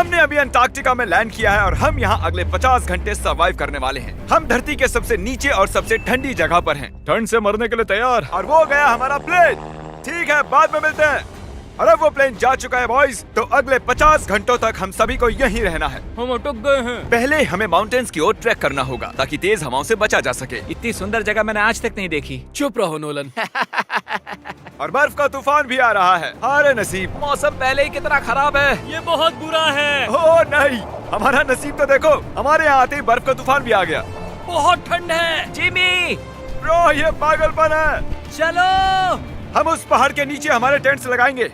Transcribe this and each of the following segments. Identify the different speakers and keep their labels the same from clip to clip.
Speaker 1: हमने अभी अंटार्कटिका में लैंड किया है और हम यहाँ अगले 50 घंटे सर्वाइव करने वाले हैं। हम धरती के सबसे नीचे और सबसे ठंडी जगह पर हैं। ठंड से मरने के लिए तैयार। और वो गया हमारा प्लेन। ठीक है, बाद में मिलते हैं। अरे वो प्लेन जा चुका है बॉयज। तो अगले 50 घंटों तक हम सभी को यहीं रहना है।
Speaker 2: हम अटक गए हैं।
Speaker 1: पहले हमें माउंटेन्स की ओर ट्रैक करना होगा ताकि तेज हवाओं से बचा जा सके।
Speaker 2: इतनी सुंदर जगह मैंने आज तक नहीं देखी।
Speaker 3: चुप रहो नोलन।
Speaker 1: और बर्फ का तूफान भी आ रहा है। अरे नसीब,
Speaker 2: मौसम पहले ही कितना खराब है। ये बहुत बुरा है।
Speaker 1: ओ नहीं, हमारा नसीब तो देखो, हमारे यहाँ आते ही बर्फ का तूफान भी आ गया।
Speaker 2: बहुत ठंड है। जिमी,
Speaker 1: ब्रो ये पागलपन है।
Speaker 2: चलो
Speaker 1: हम उस पहाड़ के नीचे हमारे टेंट्स लगाएंगे।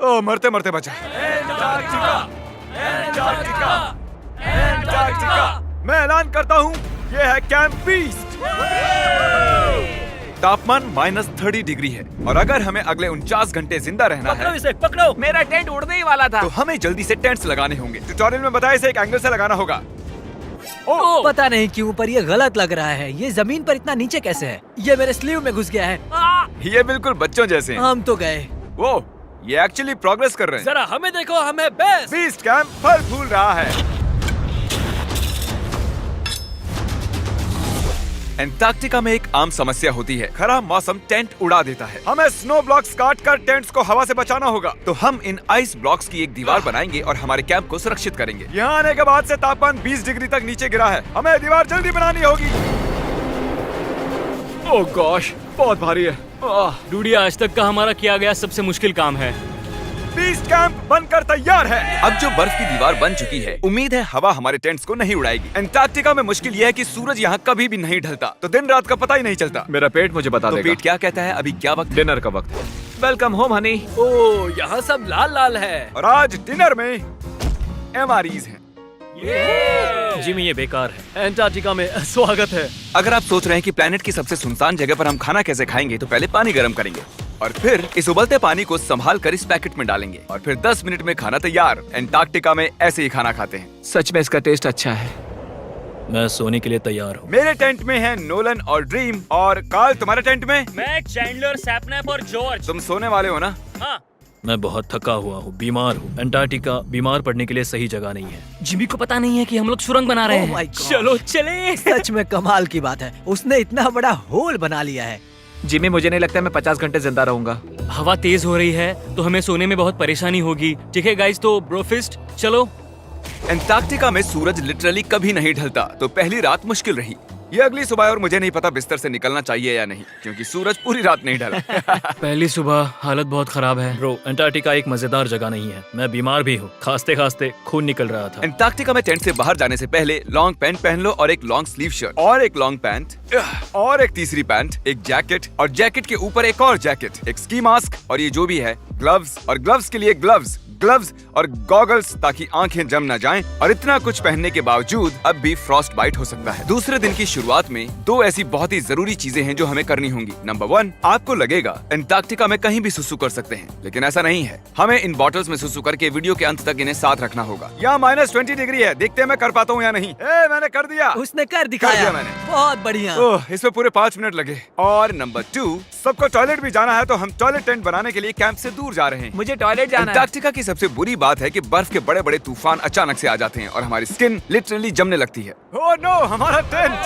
Speaker 1: ओ मरते मरते बचा। मैं ऐलान करता हूँ, ये है कैंप बीस्ट। तापमान -30 डिग्री है और अगर हमें अगले 49 घंटे जिंदा रहना है,
Speaker 2: इसे पकड़ो। मेरा टेंट उड़ने ही वाला था।
Speaker 1: तो हमें जल्दी से टेंट्स लगाने होंगे। ट्यूटोरियल में बताया इसे एक एंगल से लगाना होगा।
Speaker 3: पता नहीं क्यों पर ये गलत लग रहा है। ये जमीन पर इतना नीचे कैसे है? ये मेरे स्लीव में घुस गया है।
Speaker 1: ये बिल्कुल बच्चों जैसे हैं।
Speaker 3: हम तो गए।
Speaker 1: वो ये एक्चुअली प्रोग्रेस कर रहे हैं।
Speaker 3: जरा हमें देखो, हमें बेस्ट।
Speaker 1: बीस्ट कैंप फल फूल रहा है। अंटार्कटिका में एक आम समस्या होती है, खराब मौसम टेंट उड़ा देता है। हमें स्नो ब्लॉक्स काटकर टेंट्स को हवा से बचाना होगा। तो हम इन आइस ब्लॉक्स की एक दीवार बनाएंगे और हमारे कैंप को सुरक्षित करेंगे। यहाँ आने के बाद से तापमान 20 डिग्री तक नीचे गिरा है। हमें दीवार जल्दी बनानी होगी।
Speaker 2: ओह गॉश, बहुत भारी है। डूडी, आज तक का हमारा किया गया सबसे मुश्किल काम है।
Speaker 1: बीस्ट कैंप बनकर तैयार है। अब जो बर्फ की दीवार बन चुकी है, उम्मीद है हवा हमारे टेंट्स को नहीं उड़ाएगी। अंटार्कटिका में मुश्किल यह है कि सूरज यहाँ कभी भी नहीं ढलता, तो दिन रात का पता ही नहीं चलता।
Speaker 4: मेरा पेट मुझे बता
Speaker 1: तो
Speaker 4: देगा।
Speaker 1: पेट क्या कहता है? अभी क्या वक्त?
Speaker 4: डिनर का वक्त है। Welcome home Honey.
Speaker 3: ओ यहाँ सब लाल लाल है।
Speaker 1: और आज डिनर में MREs हैं।
Speaker 2: जिमी, ये बेकार है।
Speaker 3: अंटार्कटिका में स्वागत है।
Speaker 1: अगर आप सोच रहे हैं कि प्लेनेट की सबसे सुनसान जगह पर हम खाना कैसे खाएंगे, तो पहले पानी गर्म करेंगे और फिर इस उबलते पानी को संभाल कर इस पैकेट में डालेंगे और फिर 10 मिनट में खाना तैयार। अंटार्कटिका में ऐसे ही खाना खाते हैं।
Speaker 4: सच में इसका टेस्ट अच्छा है।
Speaker 2: मैं सोने के लिए तैयार हूँ।
Speaker 1: मेरे टेंट में है नोलन और ड्रीम। और कार्ल, तुम्हारे टेंट में?
Speaker 2: मैं चैंडलर, सैपनैप और जॉर्ज।
Speaker 1: तुम सोने वाले हो ना?
Speaker 2: हाँ। मैं बहुत थका हुआ हूँ, बीमार हूँ। अंटार्कटिका बीमार पड़ने के लिए सही जगह नहीं है। जिमी को पता नहीं है कि हम लोग सुरंग बना रहे
Speaker 3: Oh
Speaker 2: हैं।
Speaker 3: my God.
Speaker 2: चलो चले।
Speaker 3: सच में कमाल की बात है, उसने इतना बड़ा होल बना लिया है।
Speaker 4: जिमी, मुझे नहीं लगता मैं 50 घंटे जिंदा रहूंगा।
Speaker 2: हवा तेज हो रही है तो हमें सोने में बहुत परेशानी होगी। ठीक है गाइस, तो ब्रोफिस्ट चलो।
Speaker 1: अंटार्कटिका में सूरज लिटरली कभी नहीं ढलता, तो पहली रात मुश्किल रही। ये अगली सुबह और मुझे नहीं पता बिस्तर से निकलना चाहिए या नहीं, क्योंकि सूरज पूरी रात नहीं ढला।
Speaker 2: पहली सुबह हालत बहुत खराब है। ब्रो, अंटार्कटिका एक मजेदार जगह नहीं है। मैं बीमार भी हूँ, खांसते खांसते खून निकल रहा था।
Speaker 1: अंटार्कटिका में टेंट से बाहर जाने से पहले लॉन्ग पैंट पहन लो और एक लॉन्ग स्लीव शर्ट और एक लॉन्ग पैंट और एक तीसरी पैंट, एक जैकेट और जैकेट के ऊपर एक और जैकेट, एक स्की मास्क और ये जो भी है ग्लव्स और ग्लव्स के लिए ग्लव्स और गॉगल्स ताकि आंखें जम न जाएं। और इतना कुछ पहनने के बावजूद अब भी फ्रॉस्ट बाइट हो सकता है। दूसरे दिन की शुरुआत में 2 ऐसी बहुत ही जरूरी चीजें हैं जो हमें करनी होंगी। नंबर 1, आपको लगेगा अंटार्कटिका में कहीं भी सुसु कर सकते हैं, लेकिन ऐसा नहीं है। हमें इन बॉटल्स में सुसु करके वीडियो के अंत तक इन्हें साथ रखना होगा। यहाँ -20 डिग्री है, देखते हैं मैं कर पाता हूँ या नहीं। मैंने कर दिया।
Speaker 3: उसने कर दिखाया।
Speaker 1: दिया मैंने।
Speaker 3: बहुत बढ़िया।
Speaker 1: इसमें पूरे 5 मिनट लगे। और नंबर 2, सबको टॉयलेट भी जाना है, तो हम टॉयलेट टेंट बनाने के लिए कैंप से दूर जा रहे हैं।
Speaker 4: मुझे टॉयलेट जाना है।
Speaker 1: अंटार्कटिका की सबसे बुरी बात है कि बर्फ के बड़े बड़े तूफान अचानक से आ जाते हैं और हमारी स्किन लिटरली जमने लगती है। ओह नो, हमारा टेंट!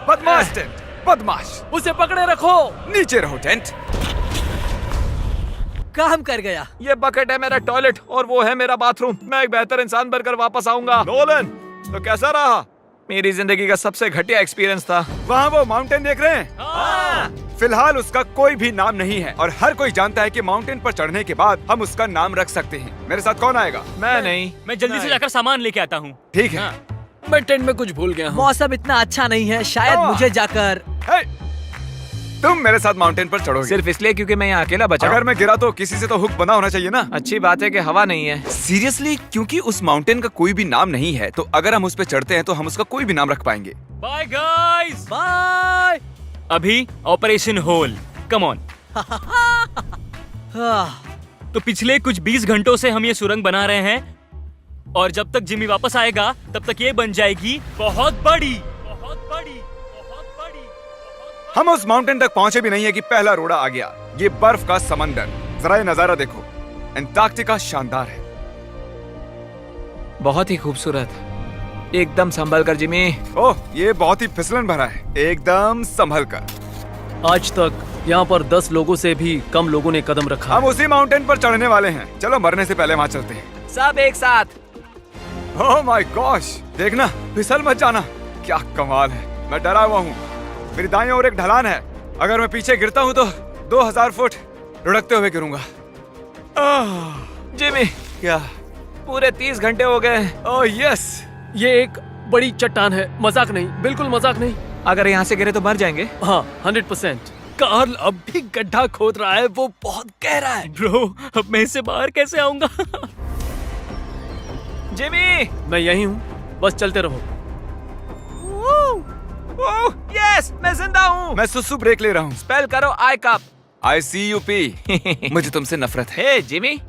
Speaker 1: बदमाश टेंट, बदमाश!
Speaker 3: उसे पकड़े रखो।
Speaker 1: नीचे रहो टेंट।
Speaker 3: काम कर गया।
Speaker 4: ये बकेट है मेरा टॉयलेट और वो है मेरा बाथरूम। मैं एक बेहतर इंसान बनकर वापस आऊंगा।
Speaker 1: नोलन, तो कैसा रहा?
Speaker 4: मेरी जिंदगी का सबसे घटिया एक्सपीरियंस था।
Speaker 1: वहाँ वो माउंटेन देख रहे हैं? फिलहाल उसका कोई भी नाम नहीं है और हर कोई जानता है कि माउंटेन पर चढ़ने के बाद हम उसका नाम रख सकते हैं। मेरे साथ कौन आएगा?
Speaker 4: मैं नहीं।
Speaker 2: मैं जल्दी से जाकर सामान लेके आता हूँ।
Speaker 1: ठीक है।
Speaker 3: मैं टेंट में कुछ भूल गया हूँ। मौसम इतना अच्छा नहीं है, शायद मुझे जाकर।
Speaker 1: हे, तुम मेरे साथ माउंटेन पर चढ़ोगे
Speaker 4: सिर्फ इसलिए क्योंकि मैं यहाँ अकेला बचा।
Speaker 1: अगर मैं गिरा तो किसी से तो हुक बना होना चाहिए ना।
Speaker 4: अच्छी बात है कि हवा नहीं है।
Speaker 1: सीरियसली, क्योंकि उस माउंटेन का कोई भी नाम नहीं है, तो अगर हम उस पे चढ़ते हैं तो हम उसका कोई भी नाम रख पाएंगे।
Speaker 2: Bye guys.
Speaker 3: बाय।
Speaker 2: अभी ऑपरेशन होल, कम ऑन। तो पिछले कुछ 20 घंटों से हम ये सुरंग बना रहे हैं और जब तक जिमी वापस आएगा तब तक ये बन जाएगी बहुत बड़ी, बहुत बड़ी, बहुत बड़ी।
Speaker 1: हम उस माउंटेन तक पहुंचे भी नहीं है कि पहला रोड़ा आ गया। ये बर्फ का समंदर, जरा ये नजारा देखो। एंटार्क्टिका शानदार है।
Speaker 4: बहुत ही खूबसूरत, एकदम संभल कर जिमी।
Speaker 1: ओह, ये बहुत ही फिसलन भरा है, एकदम संभल कर।
Speaker 5: आज तक यहाँ पर 10 लोगों से भी कम लोगों ने कदम रखा
Speaker 1: हम
Speaker 5: है।
Speaker 1: उसी माउंटेन पर चढ़ने वाले हैं। चलो मरने से पहले वहाँ चलते हैं।
Speaker 4: सब एक साथ।
Speaker 1: ओह माय गॉश, देखना, फिसल मत जाना। क्या कमाल है। मैं डरा हुआ हूँ। मेरी दाईं ओर एक ढलान है। अगर मैं पीछे गिरता हूँ तो 2000 फुट लुढ़कते हुए गिरूंगा।
Speaker 4: जिमी,
Speaker 1: क्या?
Speaker 4: पूरे 30 घंटे हो गए।
Speaker 1: Oh yes.
Speaker 5: ये एक बड़ी चट्टान है, मजाक नहीं, बिल्कुल मजाक नहीं।
Speaker 4: अगर यहाँ से गिरे तो मर जाएंगे।
Speaker 5: हाँ, 100%। कार्ल अब भी गड्ढा खोद रहा है, वो बहुत गहरा है।
Speaker 2: ब्रो, अब मैं इससे बाहर कैसे आऊंगा?
Speaker 4: जिमी,
Speaker 5: मैं यही हूँ, बस चलते रहो।
Speaker 4: ओह यस, मैं जिंदा हूँ।
Speaker 1: मैं सुसु ब्रेक ले रहा हूँ।
Speaker 4: स्पेल करो आई कप।
Speaker 1: ICUP। मुझे तुमसे नफरत है।
Speaker 4: हे जिमी,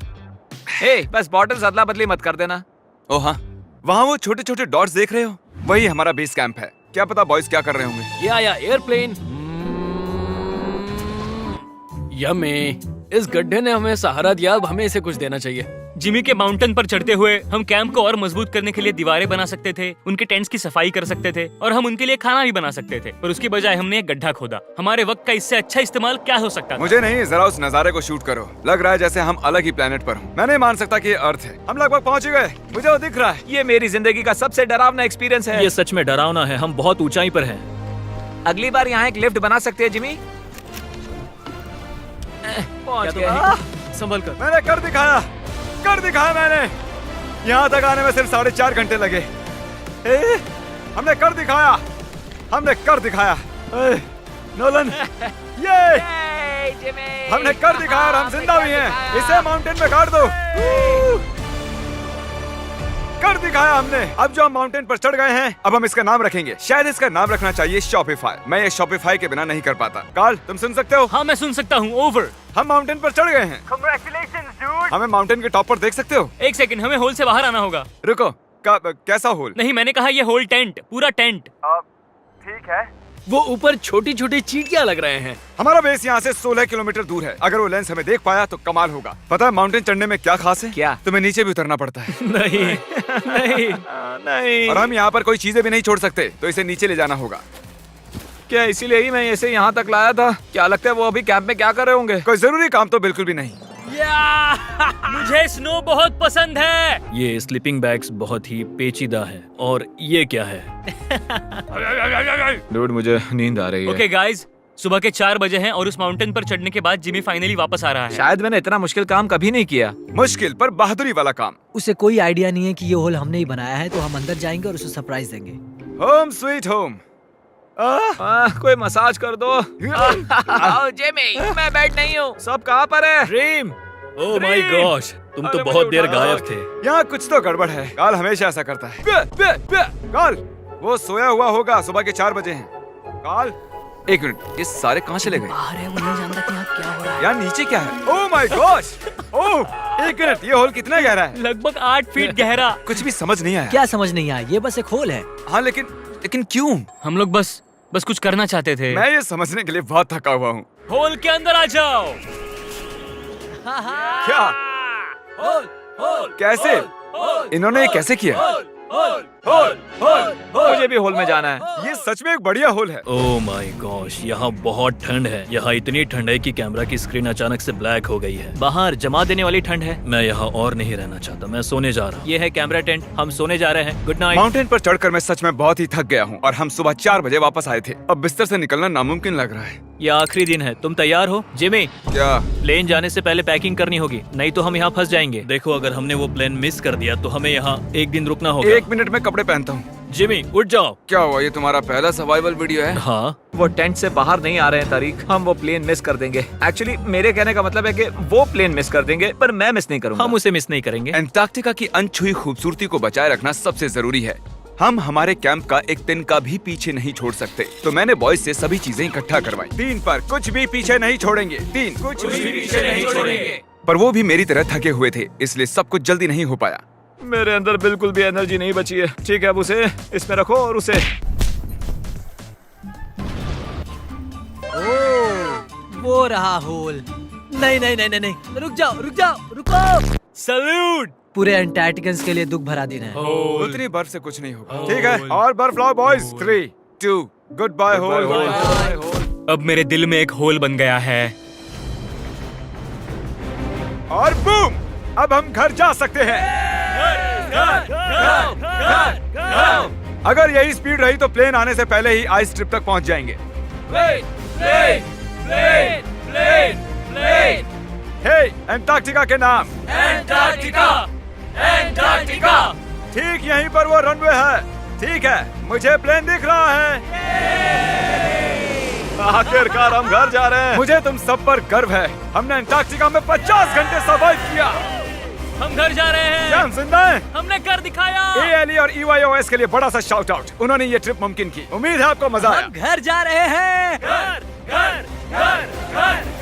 Speaker 4: हे बस बॉटल्स अदला बदली मत कर देना।
Speaker 1: ओह हाँ, वहाँ वो छोटे छोटे डॉट्स देख रहे हो? वही हमारा बेस कैंप है। क्या पता बॉयज क्या कर रहे होंगे।
Speaker 5: या एयरप्लेन। यम्मी, इस गड्ढे ने हमें सहारा दिया, अब हमें इसे कुछ देना चाहिए।
Speaker 2: जिमी के माउंटेन पर चढ़ते हुए हम कैंप को और मजबूत करने के लिए दीवारें बना सकते थे, उनके टेंट्स की सफाई कर सकते थे और हम उनके लिए खाना भी बना सकते थे, पर उसकी बजाय हमने एक गड्ढा खोदा। हमारे वक्त का इससे अच्छा इस्तेमाल क्या हो सकता था?
Speaker 1: मुझे नहीं, जरा उस नजारे को शूट करो। लग रहा है जैसे हम अलग ही प्लेनेट पर हूँ। मैं नहीं मान सकता कि ये अर्थ है। हम लगभग पहुँच ही गए। मुझे वो दिख रहा है।
Speaker 4: ये मेरी जिंदगी का सबसे डरावना एक्सपीरियंस है।
Speaker 5: ये सच में डरावना है, हम बहुत ऊंचाई पर हैं।
Speaker 4: अगली बार यहाँ एक लिफ्ट बना सकते हैं जिमी। पहुँच गए।
Speaker 5: संभल कर।
Speaker 1: मैंने कर दिखाया मैंने। यहाँ तक आने में सिर्फ 4.5 घंटे लगे। हमने कर दिखाया। नोलन, ये
Speaker 4: जिमी,
Speaker 1: हमने कर दिखाया और हम जिंदा भी हैं। इसे माउंटेन में गाड़ दो। कर दिखाया हमने। अब जो हम माउंटेन पर चढ़ गए हैं, अब हम इसका नाम रखेंगे। शायद इसका नाम रखना चाहिए शॉपिफाई। मैं ये शॉपिफाई के बिना नहीं कर पाता। कार्ल, तुम सुन सकते हो?
Speaker 2: हाँ, मैं सुन सकता हूँ। ओवर।
Speaker 1: हम माउंटेन पर चढ़ गए हैं।
Speaker 4: Congratulations, dude।
Speaker 1: हमें माउंटेन के टॉप पर देख सकते हो?
Speaker 2: एक सेकंड, हमें होल से बाहर आना होगा।
Speaker 1: रुको, कैसा होल?
Speaker 2: नहीं, मैंने कहा ये होल टेंट, पूरा टेंट।
Speaker 1: ठीक है।
Speaker 5: वो ऊपर छोटी छोटी चींटियां लग रहे हैं।
Speaker 1: हमारा बेस यहाँ से 16 किलोमीटर दूर है। अगर वो लेंस हमें देख पाया तो कमाल होगा। पता है माउंटेन चढ़ने में क्या खास है?
Speaker 4: क्या?
Speaker 1: तुम्हें नीचे भी उतरना पड़ता है।
Speaker 5: नहीं नहीं,
Speaker 4: नहीं।
Speaker 1: और हम यहाँ पर कोई चीजें भी नहीं छोड़ सकते, तो इसे नीचे ले जाना होगा।
Speaker 4: क्या इसीलिए ही मैं इसे यहाँ तक लाया था? क्या लगता है वो अभी कैंप में क्या कर रहे होंगे?
Speaker 1: कोई जरूरी काम तो बिल्कुल भी नहीं।
Speaker 2: मुझे स्नो बहुत पसंद है।
Speaker 5: ये स्लीपिंग बैग्स बहुत ही पेचीदा है। और ये क्या है?
Speaker 4: डूड, मुझे नींद आ रही है।
Speaker 2: ओके गाइस, सुबह के 4 बजे हैं और उस माउंटेन पर चढ़ने के बाद जिमी फाइनली वापस आ रहा है।
Speaker 4: शायद मैंने इतना मुश्किल काम कभी नहीं किया।
Speaker 1: मुश्किल पर बहादुरी वाला काम।
Speaker 3: उसे कोई आइडिया नहीं है कि ये होल हमने ही बनाया है, तो हम अंदर जाएंगे और उसे सरप्राइज देंगे।
Speaker 1: Home sweet home.
Speaker 4: कोई मसाज कर दो। आओ जिमी, मैं बैठ नहीं हूँ। सब कहाँ पर है?
Speaker 5: ड्रीम, ओह माय गॉश, तुम तो बहुत देर गायब थे।
Speaker 1: यहाँ कुछ तो गड़बड़ है। काल हमेशा ऐसा करता है। काल, वो सोया हुआ होगा। सुबह के 4 बजे हैं। काल, एक मिनट, ये सारे कहाँ चले गए?
Speaker 3: बाहर है, वो नहीं जानता कि यहाँ क्या हो रहा है।
Speaker 1: यार नीचे क्या है? Oh my gosh! ओह, एक मिनट, ये होल कितना गहरा है?
Speaker 2: लगभग 8 फीट गहरा।
Speaker 1: कुछ भी समझ नहीं आया।
Speaker 3: क्या समझ नहीं आया? ये बस एक होल है।
Speaker 1: हाँ, लेकिन क्यों?
Speaker 2: हम लोग बस कुछ करना चाहते थे।
Speaker 1: मैं ये समझने के लिए बहुत थका हुआ हूँ।
Speaker 2: होल के अंदर आ जाओ।
Speaker 1: क्या? कैसे? इन्होंने ये कैसे किया?
Speaker 4: मुझे भी होल में जाना है।
Speaker 1: ये सच में एक बढ़िया होल है।
Speaker 5: ओह माय गॉश, यहाँ बहुत ठंड है। यहाँ इतनी ठंड है कि कैमरा की स्क्रीन अचानक से ब्लैक हो गई है। बाहर जमा देने वाली ठंड है। मैं यहाँ और नहीं रहना चाहता, मैं सोने जा रहा हूँ। ये है कैमरा टेंट, हम सोने जा रहे हैं। Good night.
Speaker 1: माउंटेन पर चढ़कर मैं सच में बहुत ही थक गया हूँ और हम सुबह 4 बजे वापस आए थे। अब बिस्तर से निकलना नामुमकिन लग रहा है।
Speaker 5: ये आखिरी दिन है, तुम तैयार हो? जिमी,
Speaker 1: क्या?
Speaker 5: प्लेन जाने से पहले पैकिंग करनी होगी, नहीं तो हम यहाँ फंस जाएंगे। देखो, अगर हमने वो प्लेन मिस कर दिया तो हमें यहाँ एक दिन रुकना होगा।
Speaker 1: 1 मिनट में कपड़े पहनता हूँ।
Speaker 5: जिमी, उठ जाओ।
Speaker 1: क्या हुआ? ये तुम्हारा पहला सर्वाइवल वीडियो है?
Speaker 5: हाँ,
Speaker 4: वो टेंट से बाहर नहीं आ रहे हैं तारीख। हम वो प्लेन मिस कर देंगे। एक्चुअली मेरे कहने का मतलब है कि वो प्लेन मिस कर देंगे, पर मैं मिस नहीं करूंगा।
Speaker 5: हम उसे मिस नहीं करेंगे।
Speaker 1: एंटार्क्टिका की अनछुई खूबसूरती को बचाए रखना सबसे जरूरी है। हम हमारे कैंप का एक दिन का भी पीछे नहीं छोड़ सकते, तो मैंने बॉयज से सभी चीजें इकट्ठा करवाई। 3 पर कुछ भी पीछे नहीं छोड़ेंगे। 3 कुछ भी पीछे नहीं छोड़ेंगे। पर वो भी मेरी तरह थके हुए थे, इसलिए सब कुछ जल्दी नहीं हो पाया।
Speaker 4: मेरे अंदर बिल्कुल भी एनर्जी नहीं बची है। ठीक है, अब उसे इसमें रखो और उसे।
Speaker 3: वो रहा होल। नहीं नहीं नहीं नहीं नहीं, रुक जाओ रुक जाओ रुको।
Speaker 2: सल्यूट।
Speaker 3: पूरे अंटार्कटिकन्स के लिए दुख भरा दिन है।
Speaker 1: उतनी बर्फ से कुछ नहीं होगा। ठीक है, और बर्फ लाओ बॉयज। 3, 2, good bye whole.
Speaker 2: अब मेरे दिल में एक होल बन गया है।
Speaker 1: और बूम, अब हम घर जा सकते हैं। अगर यही स्पीड रही तो प्लेन आने से पहले ही आइस स्ट्रिप तक पहुंच जाएंगे। हे, अंटार्कटिका के नाम।
Speaker 2: एंटार्क्टिका।
Speaker 1: ठीक यहीं पर वो रनवे है। ठीक है, मुझे प्लेन दिख रहा है।
Speaker 4: आखिरकार हम घर जा रहे हैं।
Speaker 1: मुझे तुम सब पर गर्व है। हमने अंटार्कटिका में 50 घंटे सर्वाइव किया।
Speaker 2: हम घर जा रहे
Speaker 1: क्या
Speaker 2: हैं।
Speaker 1: हम जिंदा हैं?
Speaker 2: हमने कर दिखाया।
Speaker 1: ALE और EYOS के लिए बड़ा सा शाउट आउट। उन्होंने ये ट्रिप मुमकिन की। उम्मीद है आपको मजा आया।
Speaker 3: हम घर जा रहे हैं।
Speaker 2: घर घर घर घर